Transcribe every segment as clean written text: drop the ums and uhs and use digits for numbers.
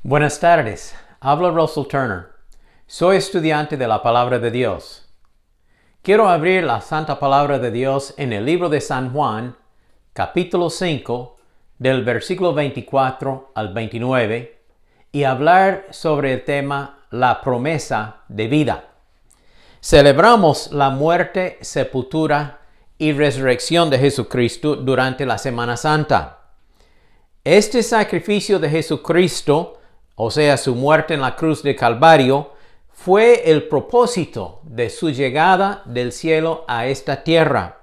Buenas tardes, habla Russell Turner. Soy estudiante de la Palabra de Dios. Quiero abrir la Santa Palabra de Dios en el libro de San Juan, capítulo 5, del versículo 24 al 29, y hablar sobre el tema la promesa de vida. Celebramos la muerte, sepultura y resurrección de Jesucristo durante la Semana Santa. Este sacrificio de Jesucristo, o sea, su muerte en la cruz de Calvario, fue el propósito de su llegada del cielo a esta tierra.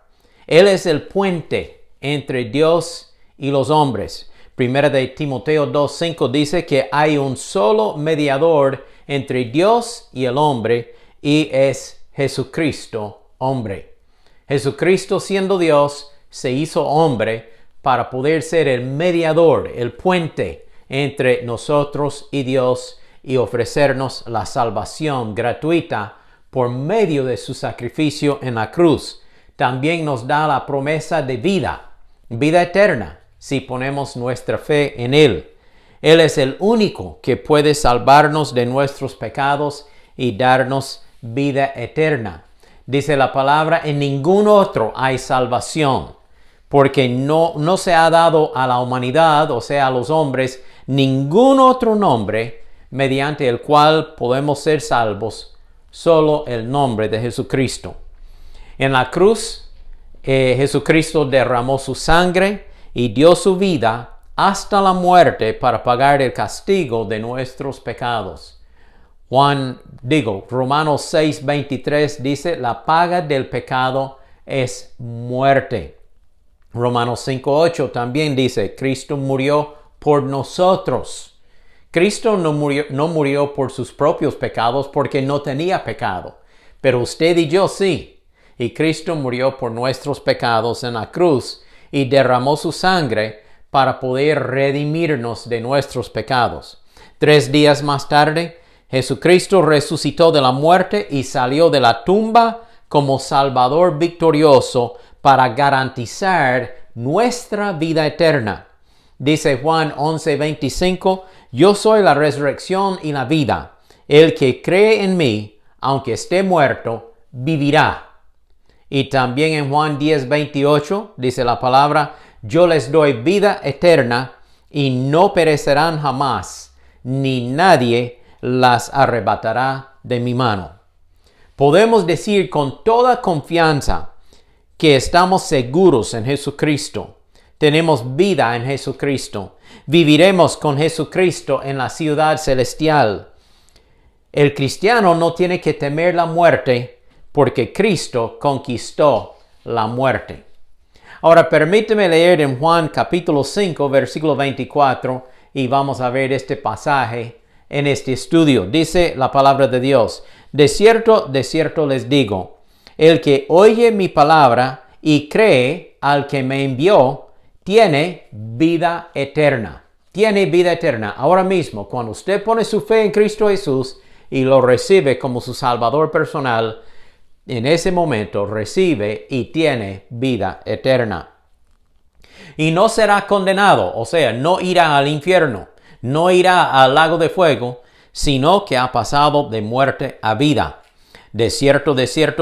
Él es el puente entre Dios y los hombres. Primera de Timoteo 2:5 dice que hay un solo mediador entre Dios y el hombre, y es Jesucristo, hombre. Jesucristo, siendo Dios, se hizo hombre para poder ser el mediador, el puente entre nosotros y Dios, y ofrecernos la salvación gratuita por medio de su sacrificio en la cruz. También nos da la promesa de vida eterna, si ponemos nuestra fe en Él. Él es el único que puede salvarnos de nuestros pecados y darnos vida eterna. Dice la palabra, en ningún otro hay salvación, porque no se ha dado a la humanidad, o sea, a los hombres, ningún otro nombre mediante el cual podemos ser salvos, solo el nombre de Jesucristo. En la cruz, Jesucristo derramó su sangre y dio su vida hasta la muerte para pagar el castigo de nuestros pecados. Romanos 6:23 dice, la paga del pecado es muerte. Romanos 5:8 también dice, Cristo murió por nosotros. Cristo no murió por sus propios pecados porque no tenía pecado, pero usted y yo sí. Y Cristo murió por nuestros pecados en la cruz y derramó su sangre para poder redimirnos de nuestros pecados. 3 días más tarde, Jesucristo resucitó de la muerte y salió de la tumba como Salvador victorioso para garantizar nuestra vida eterna. Dice Juan 11:25, yo soy la resurrección y la vida. El que cree en mí, aunque esté muerto, vivirá. Y también en Juan 10:28 dice la palabra, yo les doy vida eterna y no perecerán jamás, ni nadie las arrebatará de mi mano. Podemos decir con toda confianza que estamos seguros en Jesucristo. Tenemos vida en Jesucristo. Viviremos con Jesucristo en la ciudad celestial. El cristiano no tiene que temer la muerte porque Cristo conquistó la muerte. Ahora permíteme leer en Juan capítulo 5, versículo 24, y vamos a ver este pasaje en este estudio. Dice la palabra de Dios, de cierto les digo, el que oye mi palabra y cree al que me envió, tiene vida eterna. Tiene vida eterna. Ahora mismo, cuando usted pone su fe en Cristo Jesús y lo recibe como su Salvador personal, en ese momento recibe y tiene vida eterna. Y no será condenado, o sea, no irá al infierno, no irá al lago de fuego, sino que ha pasado de muerte a vida. De cierto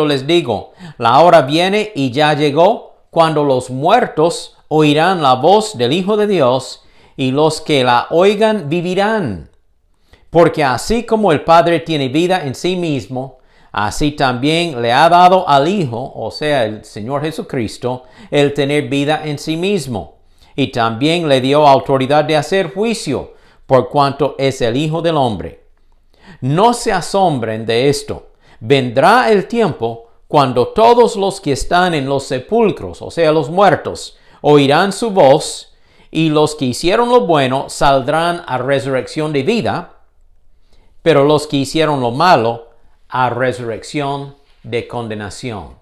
les digo, la hora viene y ya llegó, cuando los muertos oirán la voz del Hijo de Dios, y los que la oigan vivirán. Porque así como el Padre tiene vida en sí mismo, así también le ha dado al Hijo, o sea, el Señor Jesucristo, el tener vida en sí mismo. Y también le dio autoridad de hacer juicio, por cuanto es el Hijo del Hombre. No se asombren de esto. Vendrá el tiempo cuando todos los que están en los sepulcros, o sea, los muertos, oirán su voz, y los que hicieron lo bueno saldrán a resurrección de vida, pero los que hicieron lo malo a resurrección de condenación.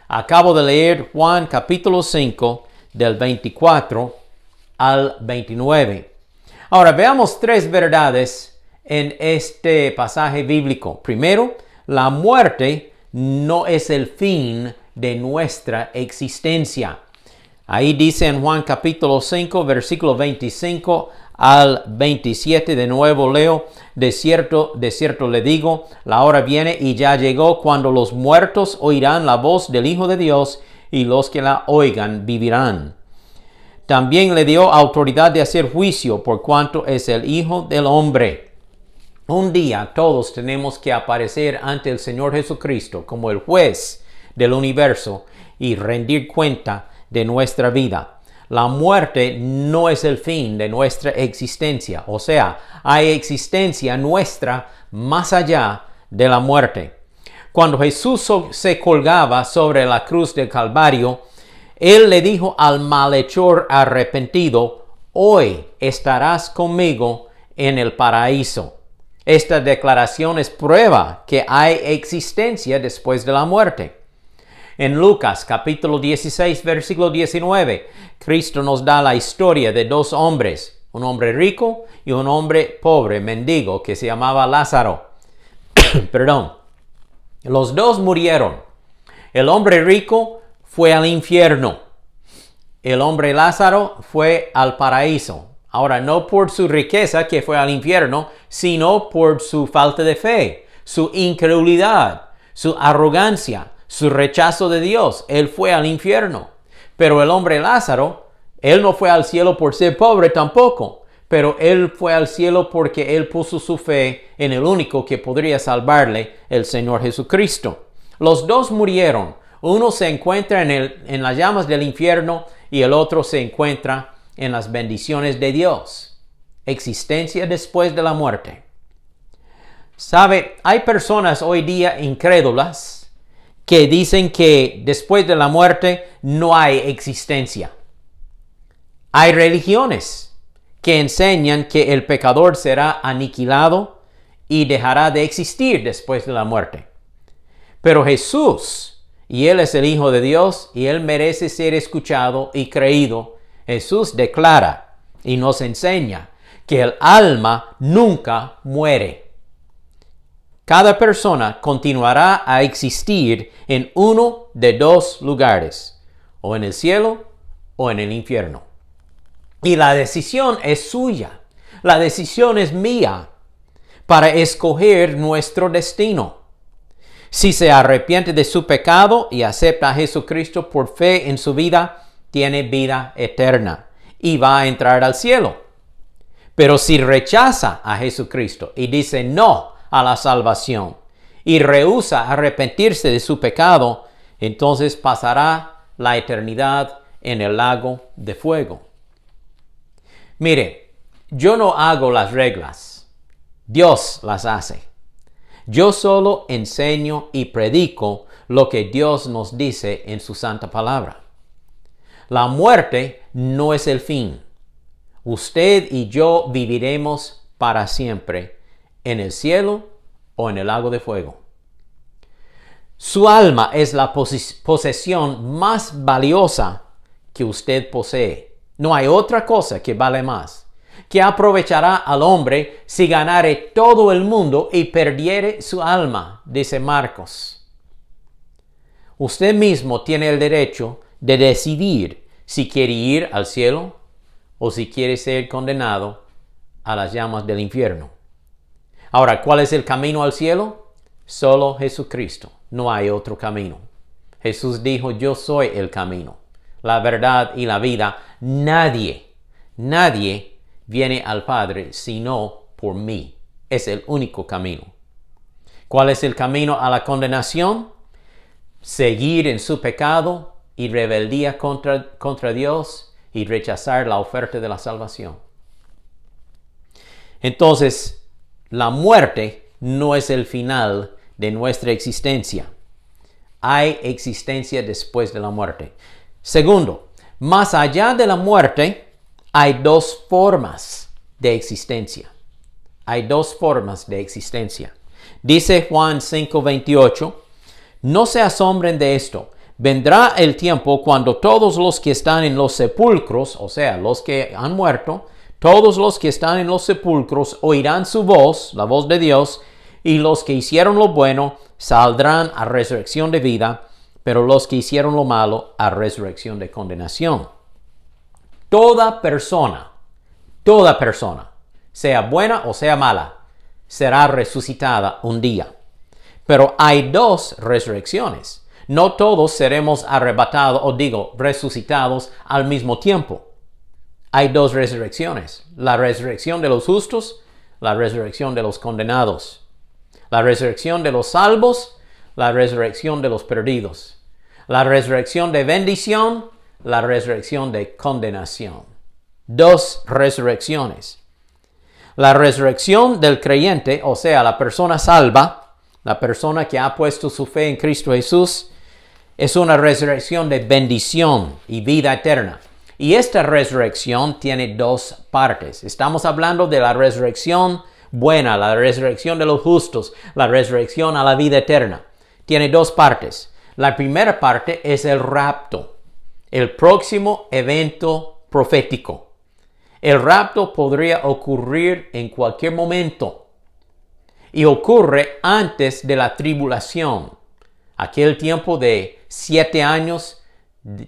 Acabo de leer Juan capítulo 5 del 24 al 29. Ahora veamos 3 verdades en este pasaje bíblico. Primero, la muerte no es el fin de nuestra existencia. Ahí dice en Juan capítulo 5, versículo 25 al 27, de nuevo leo: de cierto le digo, la hora viene y ya llegó cuando los muertos oirán la voz del Hijo de Dios, y los que la oigan vivirán. También le dio autoridad de hacer juicio, por cuanto es el Hijo del Hombre. Un día todos tenemos que aparecer ante el Señor Jesucristo como el juez del universo y rendir cuenta de nuestra vida. La muerte no es el fin de nuestra existencia. O sea, hay existencia nuestra más allá de la muerte. Cuando Jesús se colgaba sobre la cruz del Calvario, Él le dijo al malhechor arrepentido: hoy estarás conmigo en el paraíso. Esta declaración es prueba que hay existencia después de la muerte. En Lucas capítulo 16, versículo 19, Cristo nos da la historia de dos hombres, un hombre rico y un hombre pobre, mendigo, que se llamaba Lázaro. Perdón. Los dos murieron. El hombre rico fue al infierno. El hombre Lázaro fue al paraíso. Ahora, no por su riqueza que fue al infierno, sino por su falta de fe, su incredulidad, su arrogancia, su rechazo de Dios. Él fue al infierno. Pero el hombre Lázaro, él no fue al cielo por ser pobre tampoco, pero él fue al cielo porque él puso su fe en el único que podría salvarle, el Señor Jesucristo. Los dos murieron. Uno se encuentra en las llamas del infierno y el otro se encuentra en las bendiciones de Dios. Existencia después de la muerte. ¿Sabe? Hay personas hoy día incrédulas que dicen que después de la muerte no hay existencia. Hay religiones que enseñan que el pecador será aniquilado y dejará de existir después de la muerte. Pero Jesús, y Él es el Hijo de Dios, y Él merece ser escuchado y creído. Jesús declara y nos enseña que el alma nunca muere. Cada persona continuará a existir en uno de dos lugares, o en el cielo o en el infierno. Y la decisión es suya, la decisión es mía para escoger nuestro destino. Si se arrepiente de su pecado y acepta a Jesucristo por fe en su vida, tiene vida eterna y va a entrar al cielo. Pero si rechaza a Jesucristo y dice no a la salvación y rehúsa arrepentirse de su pecado, entonces pasará la eternidad en el lago de fuego. Mire, yo no hago las reglas, Dios las hace. Yo solo enseño y predico lo que Dios nos dice en su santa palabra. La muerte no es el fin. Usted y yo viviremos para siempre en el cielo o en el lago de fuego. Su alma es la posesión más valiosa que usted posee. No hay otra cosa que vale más. ¿Qué aprovechará al hombre si ganare todo el mundo y perdiere su alma?, dice Marcos. Usted mismo tiene el derecho de decidir si quiere ir al cielo o si quiere ser condenado a las llamas del infierno. Ahora, ¿cuál es el camino al cielo? Solo Jesucristo. No hay otro camino. Jesús dijo: yo soy el camino, la verdad y la vida. Nadie viene al Padre sino por mí. Es el único camino. ¿Cuál es el camino a la condenación? Seguir en su pecado y rebeldía contra Dios y rechazar la oferta de la salvación. Entonces, la muerte no es el final de nuestra existencia. Hay existencia después de la muerte. Segundo, más allá de la muerte, hay dos formas de existencia. Hay dos formas de existencia. Dice Juan 5:28, no se asombren de esto. Vendrá el tiempo cuando todos los que están en los sepulcros, o sea, los que han muerto, todos los que están en los sepulcros oirán su voz, la voz de Dios, y los que hicieron lo bueno saldrán a resurrección de vida, pero los que hicieron lo malo a resurrección de condenación. Toda persona, sea buena o sea mala, será resucitada un día. Pero hay dos resurrecciones. No todos seremos arrebatados, resucitados al mismo tiempo. Hay dos resurrecciones. La resurrección de los justos, la resurrección de los condenados. La resurrección de los salvos, la resurrección de los perdidos. La resurrección de bendición, la resurrección de condenación. Dos resurrecciones. La resurrección del creyente, o sea, la persona salva, la persona que ha puesto su fe en Cristo Jesús, es una resurrección de bendición y vida eterna. Y esta resurrección tiene dos partes. Estamos hablando de la resurrección buena, la resurrección de los justos, la resurrección a la vida eterna. Tiene dos partes. La primera parte es el rapto, el próximo evento profético. El rapto podría ocurrir en cualquier momento y ocurre antes de la tribulación, aquel tiempo de 7 años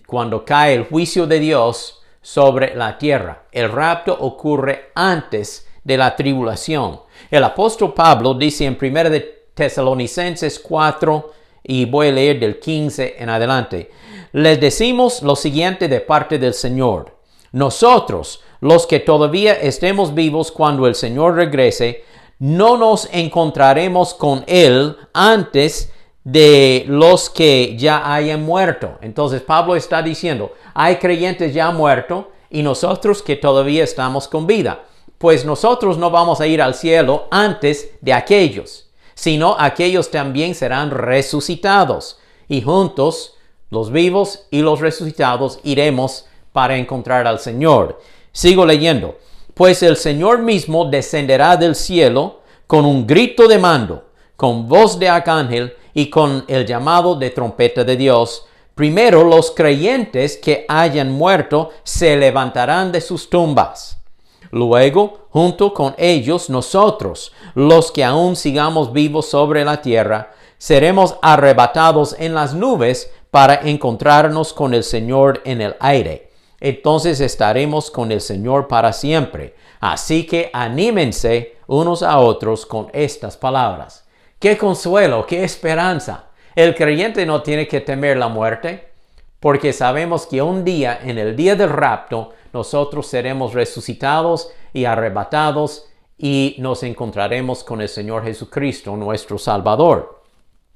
cuando cae el juicio de Dios sobre la tierra. El rapto ocurre antes de la tribulación. El apóstol Pablo dice en 1 de Tesalonicenses 4, y voy a leer del 15 en adelante. Les decimos lo siguiente de parte del Señor. Nosotros, los que todavía estemos vivos cuando el Señor regrese, no nos encontraremos con Él antes de los que ya hayan muerto. Entonces Pablo está diciendo, hay creyentes ya muertos y nosotros que todavía estamos con vida. Pues nosotros no vamos a ir al cielo antes de aquellos, sino aquellos también serán resucitados. Y juntos, los vivos y los resucitados, iremos para encontrar al Señor. Sigo leyendo. Pues el Señor mismo descenderá del cielo con un grito de mando, con voz de arcángel y con el llamado de trompeta de Dios. Primero los creyentes que hayan muerto se levantarán de sus tumbas. Luego, junto con ellos, nosotros, los que aún sigamos vivos sobre la tierra, seremos arrebatados en las nubes para encontrarnos con el Señor en el aire. Entonces estaremos con el Señor para siempre. Así que anímense unos a otros con estas palabras. ¡Qué consuelo, qué esperanza! El creyente no tiene que temer la muerte, porque sabemos que un día, en el día del rapto, nosotros seremos resucitados y arrebatados y nos encontraremos con el Señor Jesucristo, nuestro Salvador.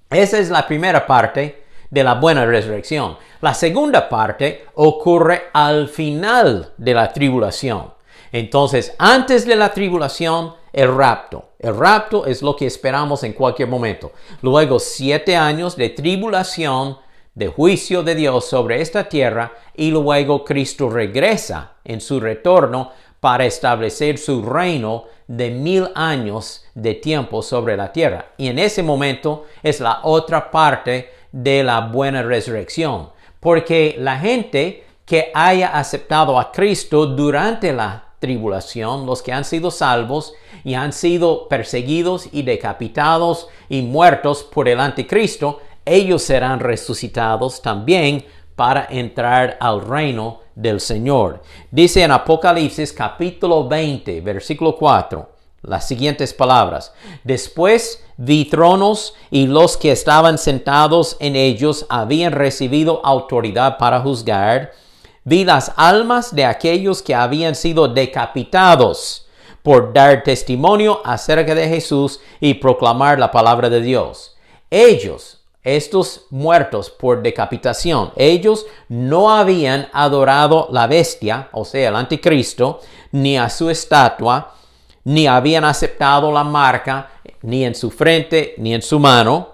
Esa es la primera parte de la buena resurrección. La segunda parte ocurre al final de la tribulación. Entonces, antes de la tribulación, el rapto. El rapto es lo que esperamos en cualquier momento. Luego, 7 años de tribulación, de juicio de Dios sobre esta tierra, y luego Cristo regresa en su retorno para establecer su reino de 1000 años de tiempo sobre la tierra. Y en ese momento es la otra parte de la buena resurrección, porque la gente que haya aceptado a Cristo durante la tribulación, los que han sido salvos y han sido perseguidos y decapitados y muertos por el anticristo, ellos serán resucitados también para entrar al reino del Señor. Dice en Apocalipsis capítulo 20, versículo 4, las siguientes palabras. Después vi tronos y los que estaban sentados en ellos habían recibido autoridad para juzgar. Vi las almas de aquellos que habían sido decapitados por dar testimonio acerca de Jesús y proclamar la palabra de Dios. Ellos, estos muertos por decapitación, ellos no habían adorado la bestia, o sea, el anticristo, ni a su estatua, ni habían aceptado la marca, ni en su frente, ni en su mano.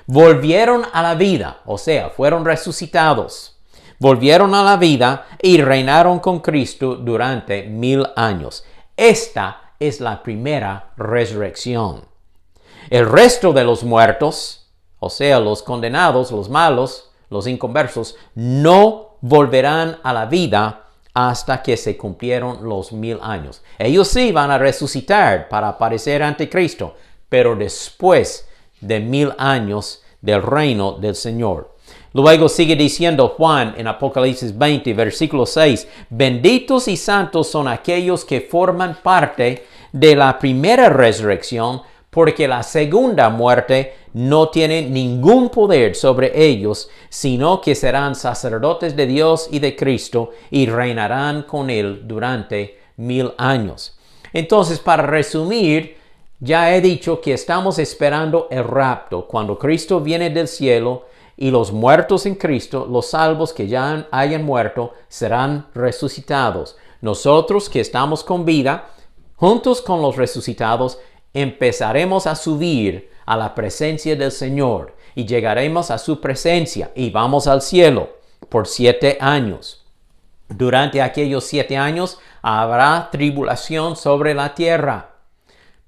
Volvieron a la vida, o sea, fueron resucitados. Volvieron a la vida y reinaron con Cristo durante 1000 años. Esta es la primera resurrección. El resto de los muertos, o sea, los condenados, los malos, los inconversos, no volverán a la vida hasta que se cumplieron los 1000 años. Ellos sí van a resucitar para aparecer ante Cristo, pero después de 1000 años del reino del Señor. Luego sigue diciendo Juan en Apocalipsis 20, versículo 6, benditos y santos son aquellos que forman parte de la primera resurrección, porque la segunda muerte no tiene ningún poder sobre ellos, sino que serán sacerdotes de Dios y de Cristo y reinarán con Él durante 1000 años. Entonces, para resumir, ya he dicho que estamos esperando el rapto, cuando Cristo viene del cielo y los muertos en Cristo, los salvos que ya hayan muerto, serán resucitados. Nosotros que estamos con vida, juntos con los resucitados, empezaremos a subir a la presencia del Señor y llegaremos a su presencia y vamos al cielo por 7 años. Durante aquellos 7 años habrá tribulación sobre la tierra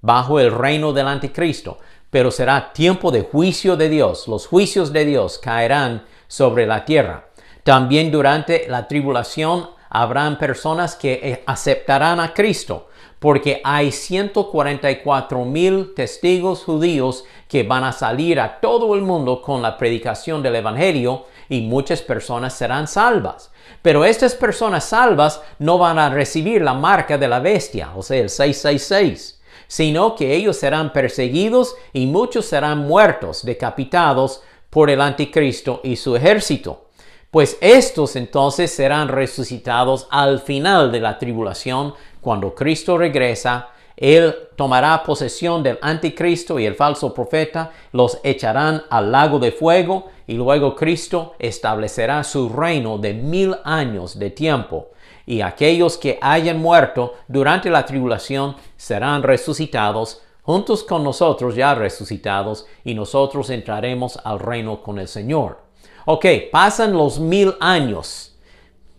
bajo el reino del anticristo, pero será tiempo de juicio de Dios. Los juicios de Dios caerán sobre la tierra. También durante la tribulación habrán personas que aceptarán a Cristo, porque hay 144,000 testigos judíos que van a salir a todo el mundo con la predicación del Evangelio y muchas personas serán salvas. Pero estas personas salvas no van a recibir la marca de la bestia, o sea, el 666, sino que ellos serán perseguidos y muchos serán muertos, decapitados por el anticristo y su ejército. Pues estos entonces serán resucitados al final de la tribulación. Cuando Cristo regresa, Él tomará posesión del anticristo y el falso profeta, los echarán al lago de fuego y luego Cristo establecerá su reino de 1000 años de tiempo. Y aquellos que hayan muerto durante la tribulación serán resucitados juntos con nosotros ya resucitados y nosotros entraremos al reino con el Señor. Ok, pasan los 1000 años.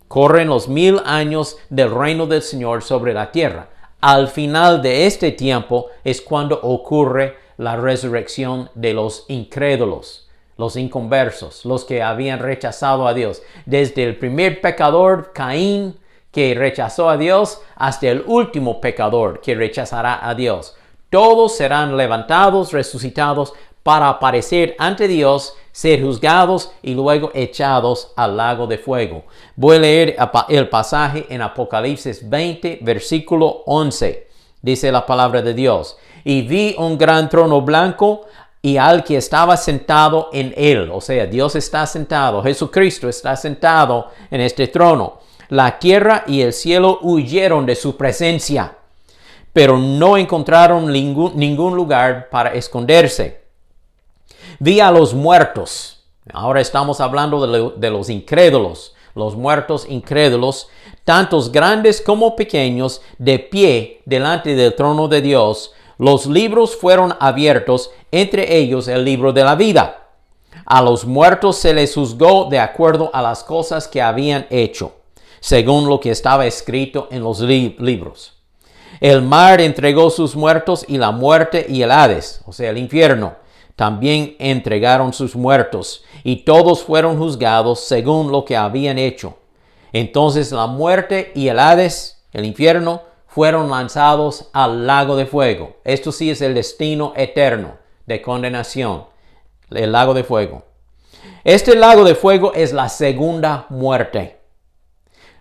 Corren los 1000 años del reino del Señor sobre la tierra. Al final de este tiempo es cuando ocurre la resurrección de los incrédulos, los inconversos, los que habían rechazado a Dios. Desde el primer pecador, Caín, que rechazó a Dios, hasta el último pecador que rechazará a Dios. Todos serán levantados, resucitados, para aparecer ante Dios, ser juzgados y luego echados al lago de fuego. Voy a leer el pasaje en Apocalipsis 20, versículo 11. Dice la palabra de Dios. Y vi un gran trono blanco y al que estaba sentado en él. O sea, Dios está sentado, Jesucristo está sentado en este trono. La tierra y el cielo huyeron de su presencia, pero no encontraron ningún lugar para esconderse. Vi a los muertos. Ahora estamos hablando de los incrédulos, los muertos incrédulos, tantos grandes como pequeños, de pie delante del trono de Dios. Los libros fueron abiertos, entre ellos el libro de la vida. A los muertos se les juzgó de acuerdo a las cosas que habían hecho, según lo que estaba escrito en los libros. El mar entregó sus muertos y la muerte y el Hades, o sea, el infierno, también entregaron sus muertos y todos fueron juzgados según lo que habían hecho. Entonces la muerte y el Hades, el infierno, fueron lanzados al lago de fuego. Esto sí es el destino eterno de condenación, el lago de fuego. Este lago de fuego es la segunda muerte.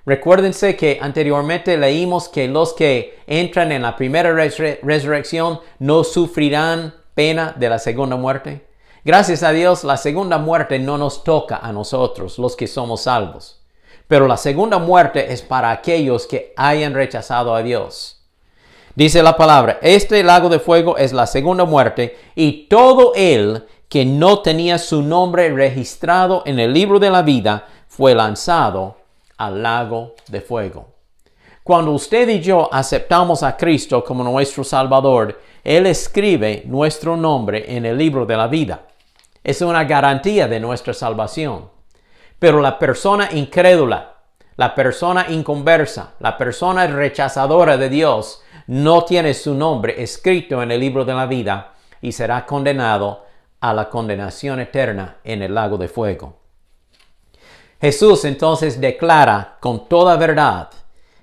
Recuérdense que anteriormente leímos que los que entran en la primera resurrección no sufrirán pena de la segunda muerte. Gracias a Dios, la segunda muerte no nos toca a nosotros, los que somos salvos. Pero la segunda muerte es para aquellos que hayan rechazado a Dios. Dice la palabra, este lago de fuego es la segunda muerte y todo el que no tenía su nombre registrado en el libro de la vida fue lanzado al lago de fuego. Cuando usted y yo aceptamos a Cristo como nuestro Salvador, Él escribe nuestro nombre en el libro de la vida. Es una garantía de nuestra salvación. Pero la persona incrédula, la persona inconversa, la persona rechazadora de Dios, no tiene su nombre escrito en el libro de la vida y será condenado a la condenación eterna en el lago de fuego. Jesús entonces declara con toda verdad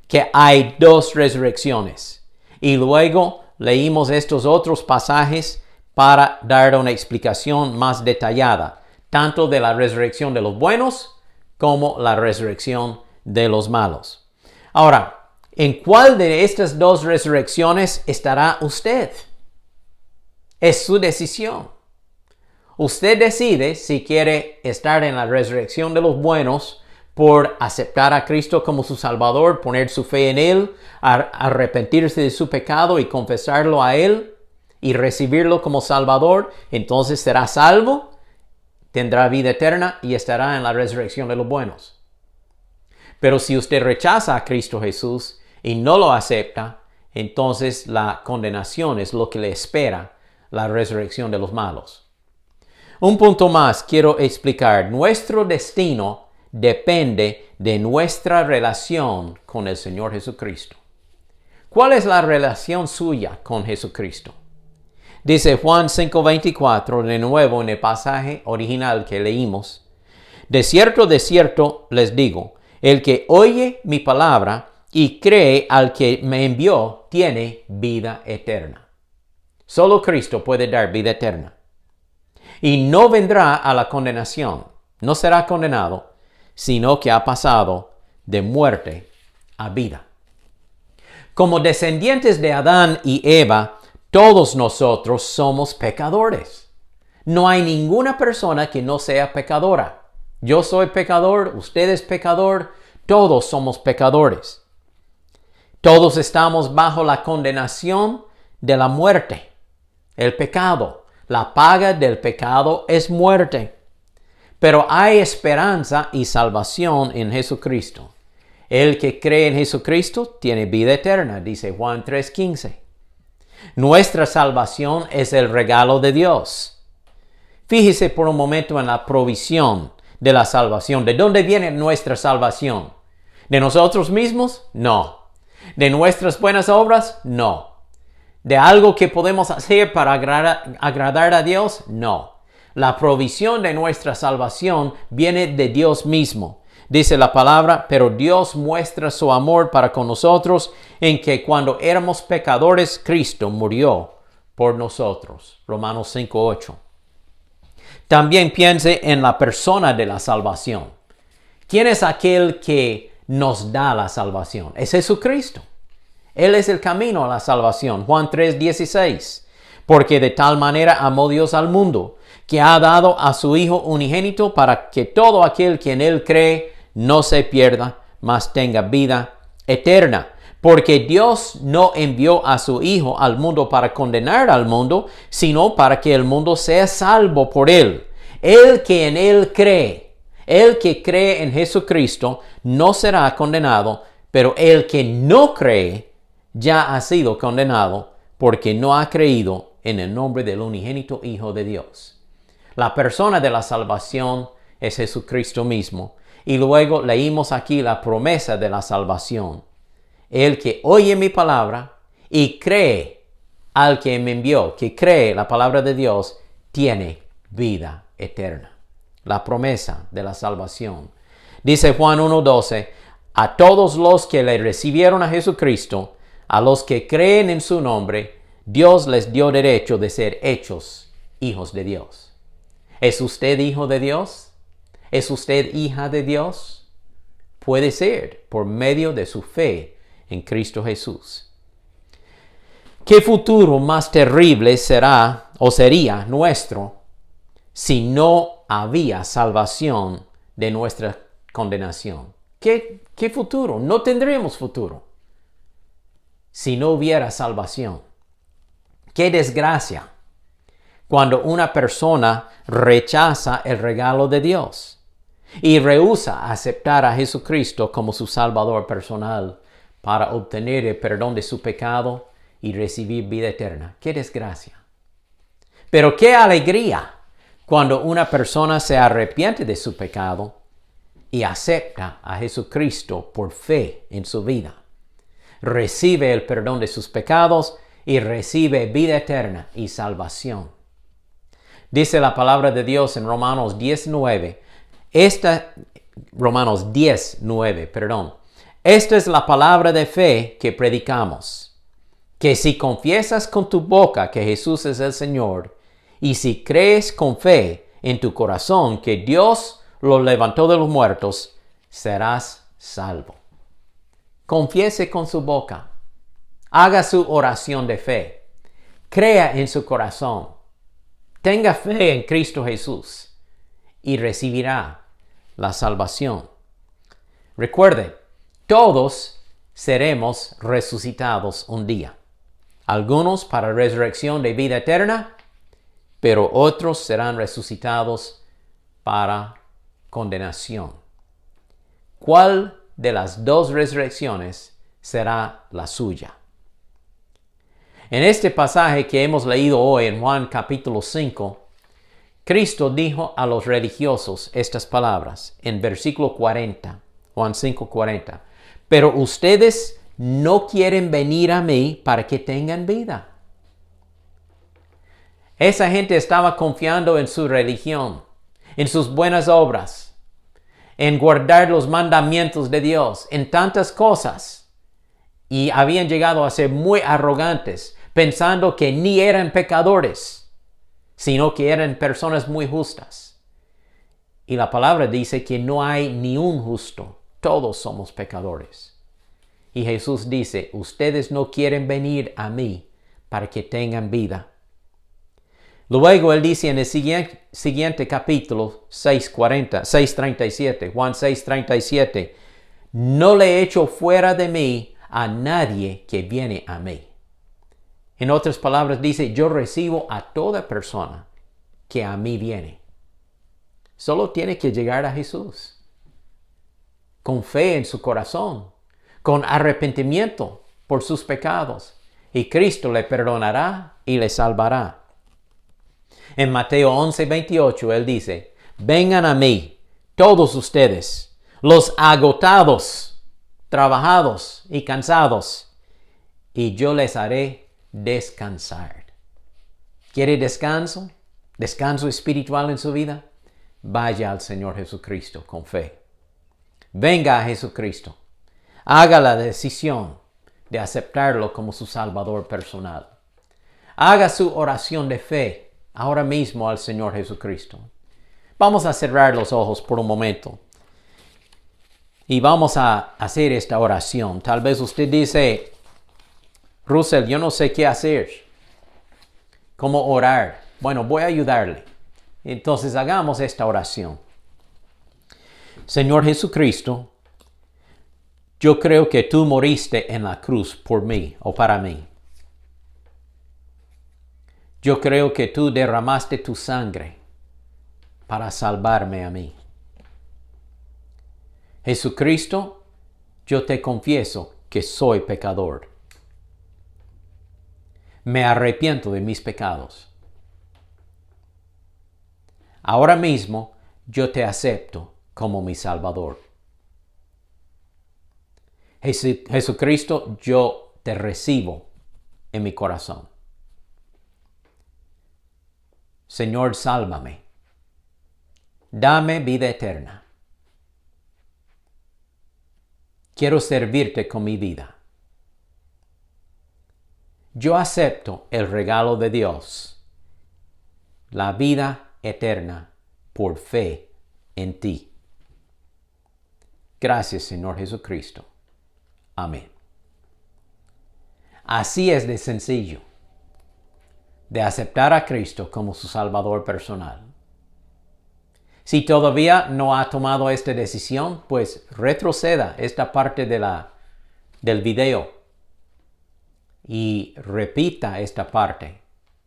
que hay 2 resurrecciones. Y luego leímos estos otros pasajes para dar una explicación más detallada. tanto de la resurrección de los buenos como la resurrección de los malos. Ahora, ¿en cuál de estas dos resurrecciones estará usted? Es su decisión. Usted decide si quiere estar en la resurrección de los buenos por aceptar a Cristo como su Salvador, poner su fe en Él, arrepentirse de su pecado y confesarlo a Él y recibirlo como Salvador. Entonces será salvo, tendrá vida eterna y estará en la resurrección de los buenos. Pero si usted rechaza a Cristo Jesús y no lo acepta, entonces la condenación es lo que le espera, la resurrección de los malos. Un punto más quiero explicar. Nuestro destino depende de nuestra relación con el Señor Jesucristo. ¿Cuál es la relación suya con Jesucristo? Dice Juan 5:24, de nuevo en el pasaje original que leímos. De cierto les digo, el que oye mi palabra y cree al que me envió, tiene vida eterna. Solo Cristo puede dar vida eterna. Y no vendrá a la condenación, no será condenado, sino que ha pasado de muerte a vida. Como descendientes de Adán y Eva, todos nosotros somos pecadores. No hay ninguna persona que no sea pecadora. Yo soy pecador, usted es pecador, todos somos pecadores. Todos estamos bajo la condenación de la muerte, el pecado. La paga del pecado es muerte. Pero hay esperanza y salvación en Jesucristo. El que cree en Jesucristo tiene vida eterna, dice Juan 3:15. Nuestra salvación es el regalo de Dios. Fíjese por un momento en la provisión de la salvación. ¿De dónde viene nuestra salvación? ¿De nosotros mismos? No. ¿De nuestras buenas obras? No. ¿De algo que podemos hacer para agradar a Dios? No. La provisión de nuestra salvación viene de Dios mismo. Dice la palabra, pero Dios muestra su amor para con nosotros en que cuando éramos pecadores, Cristo murió por nosotros. Romanos 5:8. También piense en la persona de la salvación. ¿Quién es aquel que nos da la salvación? Es Jesucristo. Él es el camino a la salvación. Juan 3:16. Porque de tal manera amó Dios al mundo, que ha dado a su Hijo unigénito para que todo aquel que en Él cree no se pierda, mas tenga vida eterna. Porque Dios no envió a su Hijo al mundo para condenar al mundo, sino para que el mundo sea salvo por Él. El que en Él cree, el que cree en Jesucristo, no será condenado, pero el que no cree, ya ha sido condenado porque no ha creído en el nombre del unigénito Hijo de Dios. La persona de la salvación es Jesucristo mismo. Y luego leímos aquí la promesa de la salvación. El que oye mi palabra y cree al que me envió, que cree la palabra de Dios, tiene vida eterna. La promesa de la salvación. Dice Juan 1:12, a todos los que le recibieron a Jesucristo, a los que creen en su nombre, Dios les dio derecho de ser hechos hijos de Dios. ¿Es usted hijo de Dios? ¿Es usted hija de Dios? Puede ser por medio de su fe en Cristo Jesús. ¿Qué futuro más terrible será o sería nuestro si no había salvación de nuestra condenación? ¿Qué futuro? No tendremos futuro si no hubiera salvación. ¡Qué desgracia! Cuando una persona rechaza el regalo de Dios y rehúsa aceptar a Jesucristo como su Salvador personal para obtener el perdón de su pecado y recibir vida eterna. ¡Qué desgracia! Pero qué alegría cuando una persona se arrepiente de su pecado y acepta a Jesucristo por fe en su vida. Recibe el perdón de sus pecados y recibe vida eterna y salvación. Dice la palabra de Dios en Romanos 10:9. Romanos 10:9, perdón. Esta es la palabra de fe que predicamos, que si confiesas con tu boca que Jesús es el Señor, y si crees con fe en tu corazón que Dios lo levantó de los muertos, serás salvo. Confiese con su boca. Haga su oración de fe. Crea en su corazón. Tenga fe en Cristo Jesús y recibirá la salvación. Recuerde, todos seremos resucitados un día. Algunos para resurrección de vida eterna, pero otros serán resucitados para condenación. ¿Cuál de las dos resurrecciones será la suya? En este pasaje que hemos leído hoy en Juan capítulo 5, Cristo dijo a los religiosos estas palabras en versículo 40, Juan 5:40. Pero ustedes no quieren venir a mí para que tengan vida. Esa gente estaba confiando en su religión, en sus buenas obras, en guardar los mandamientos de Dios, en tantas cosas. Y habían llegado a ser muy arrogantes, pensando que ni eran pecadores, sino que eran personas muy justas. Y la palabra dice que no hay ni un justo, todos somos pecadores. Y Jesús dice, ustedes no quieren venir a mí para que tengan vida. Luego él dice en el siguiente capítulo 6:37, Juan 6:37, no le echo fuera de mí a nadie que viene a mí. En otras palabras dice, yo recibo a toda persona que a mí viene. Solo tiene que llegar a Jesús, con fe en su corazón, con arrepentimiento por sus pecados, y Cristo le perdonará y le salvará. En Mateo 11:28 él dice, vengan a mí, todos ustedes, los agotados, trabajados y cansados, y yo les haré descansar. ¿Quiere descanso? ¿Descanso espiritual en su vida? Vaya al Señor Jesucristo con fe. Venga a Jesucristo. Haga la decisión de aceptarlo como su Salvador personal. Haga su oración de fe ahora mismo al Señor Jesucristo. Vamos a cerrar los ojos por un momento y vamos a hacer esta oración. Tal vez usted dice, Russell, yo no sé qué hacer, cómo orar. Bueno, voy a ayudarle. Entonces hagamos esta oración. Señor Jesucristo, yo creo que tú moriste en la cruz por mí o para mí. Yo creo que tú derramaste tu sangre para salvarme a mí. Jesucristo, yo te confieso que soy pecador. Me arrepiento de mis pecados. Ahora mismo yo te acepto como mi Salvador. Jesucristo, yo te recibo en mi corazón. Señor, sálvame. Dame vida eterna. Quiero servirte con mi vida. Yo acepto el regalo de Dios, la vida eterna por fe en ti. Gracias, Señor Jesucristo. Amén. Así es de sencillo, de aceptar a Cristo como su Salvador personal. Si todavía no ha tomado esta decisión, pues retroceda esta parte del video y repita esta parte.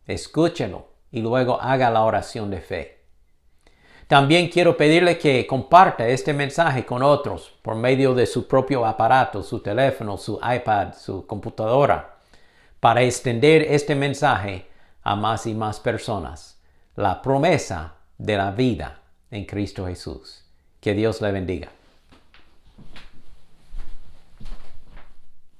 Escúchelo y luego haga la oración de fe. También quiero pedirle que comparta este mensaje con otros por medio de su propio aparato, su teléfono, su iPad, su computadora, para extender este mensaje a más y más personas. La promesa de la vida en Cristo Jesús. Que Dios le bendiga.